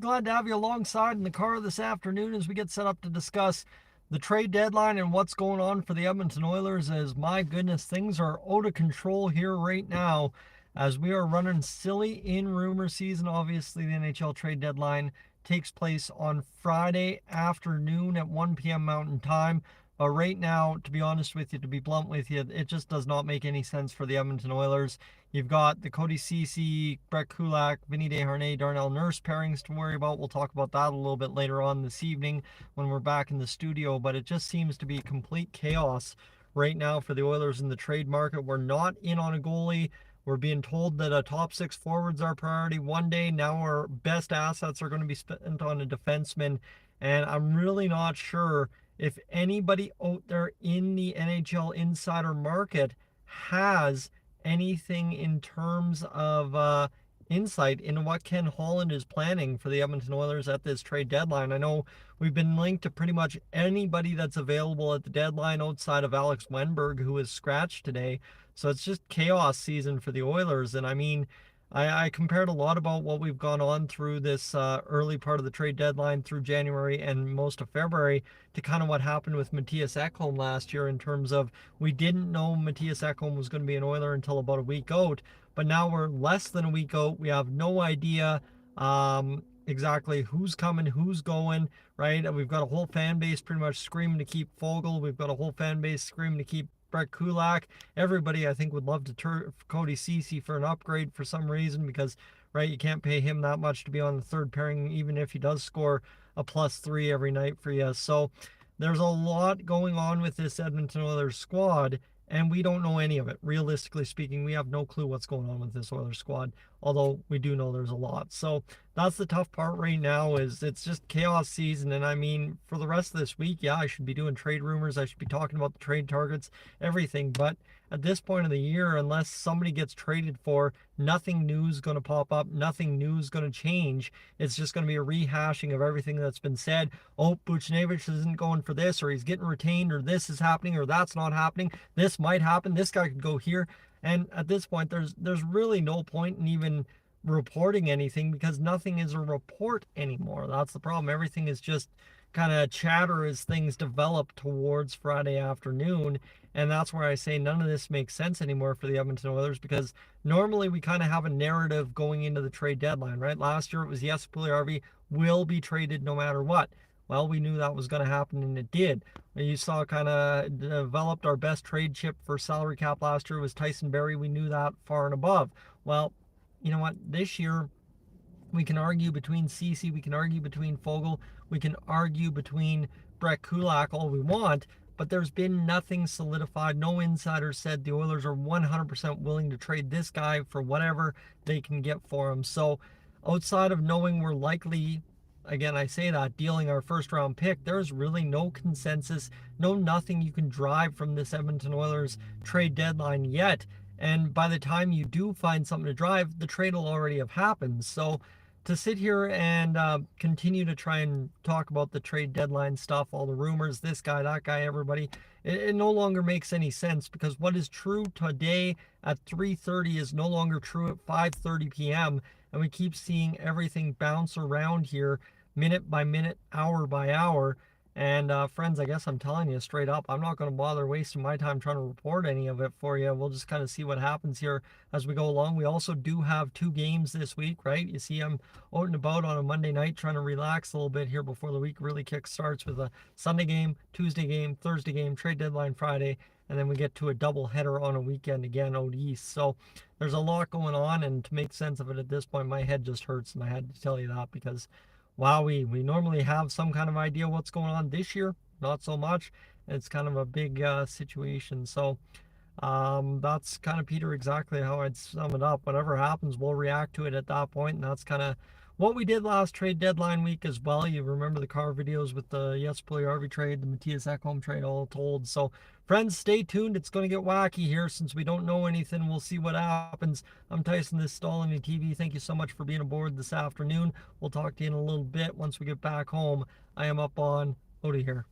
Glad to have you alongside in the car this afternoon as we get set up to discuss the trade deadline and what's going on for the Edmonton Oilers. As my goodness, things are out of control here right now as we are running silly in rumor season. Obviously, the NHL trade deadline takes place on Friday afternoon at 1 p.m. Mountain Time. But right now, to be honest with you, to be blunt with you, it just does not make any sense for the Edmonton Oilers. You've got the Cody Ceci, Brett Kulak, Vinny Desharnais, Darnell Nurse pairings to worry about. We'll talk about that a little bit later on this evening when we're back in the studio. But it just seems to be complete chaos right now for the Oilers in the trade market. We're not in on a goalie. We're being told that a top six forwards are priority one day. Now our best assets are going to be spent on a defenseman. And I'm really not sure if anybody out there in the NHL insider market has anything in terms of insight into what Ken Holland is planning for the Edmonton Oilers at this trade deadline. I know we've been linked to pretty much anybody that's available at the deadline outside of Alex Wenberg, who is scratched today. So it's just chaos season for the Oilers. And I mean, I compared a lot about what we've gone on through this early part of the trade deadline through January and most of February to kind of what happened with Matthias Ekholm last year in terms of we didn't know Matthias Ekholm was going to be an Oiler until about a week out, but now we're less than a week out. We have no idea exactly who's coming, who's going, right? And we've got a whole fan base pretty much screaming to keep Fogle. We've got a whole fan base screaming to keep Brett Kulak. Everybody, I think, would love to turn Cody Ceci for an upgrade for some reason because, right, you can't pay him that much to be on the third pairing, even if he does score a +3 every night for you. So there's a lot going on with this Edmonton Oilers squad, and we don't know any of it. Realistically speaking, we have no clue what's going on with this Oilers squad, although we do know there's a lot. So that's the tough part right now is it's just chaos season. And I mean, for the rest of this week, yeah, I should be doing trade rumors. I should be talking about the trade targets, everything. But at this point of the year, unless somebody gets traded for, nothing new is going to pop up. Nothing new is going to change. It's just going to be a rehashing of everything that's been said. Oh, Buchnevich isn't going for this, or he's getting retained, or this is happening, or that's not happening. This might happen. This guy could go here. And at this point, there's really no point in even reporting anything because nothing is a report anymore. That's the problem. Everything is just kind of chatter as things develop towards Friday afternoon. And that's where I say none of this makes sense anymore for the Edmonton Oilers because normally we kind of have a narrative going into the trade deadline, right? Last year it was yes, Puljujarvi will be traded no matter what. Well, we knew that was going to happen and it did. You saw kind of developed our best trade chip for salary cap last year was Tyson Barrie. We knew that far and above. Well, you know what? This year, we can argue between Ceci, we can argue between Fogle, we can argue between Brett Kulak all we want, but there's been nothing solidified. No insider said the Oilers are 100% willing to trade this guy for whatever they can get for him. So outside of knowing we're likely, again, I say that, dealing our first round pick, there's really no consensus, no nothing you can drive from this Edmonton Oilers trade deadline yet. And by the time you do find something to drive, the trade will already have happened. So to sit here and continue to try and talk about the trade deadline stuff, all the rumors, this guy, that guy, everybody, it no longer makes any sense because what is true today at 3:30 is no longer true at 5:30 p.m. And we keep seeing everything bounce around here minute by minute, hour by hour. And friends, I guess I'm telling you straight up, I'm not going to bother wasting my time trying to report any of it for you. We'll just kind of see what happens here as we go along. We also do have 2 games this week, right? You see, I'm out and about on a Monday night trying to relax a little bit here before the week really kick starts with a Sunday game, Tuesday game, Thursday game, trade deadline Friday, and then we get to a double header on a weekend again out east. So there's a lot going on, and to make sense of it at this point, my head just hurts, and I had to tell you that because wow, we normally have some kind of idea what's going on this year, not so much. It's kind of a big situation. So that's kind of, Peter, exactly how I'd sum it up. Whatever happens, we'll react to it at that point, and that's kind of what we did last trade deadline week as well. You remember the car videos with the Yes Puljujarvi trade, the Matthias Ekholm trade, all told. So friends, stay tuned. It's going to get wacky here since we don't know anything. We'll see what happens. I'm Tyson, this is Stallini TV. Thank you so much for being aboard this afternoon. We'll talk to you in a little bit once we get back home. I am up on out of here.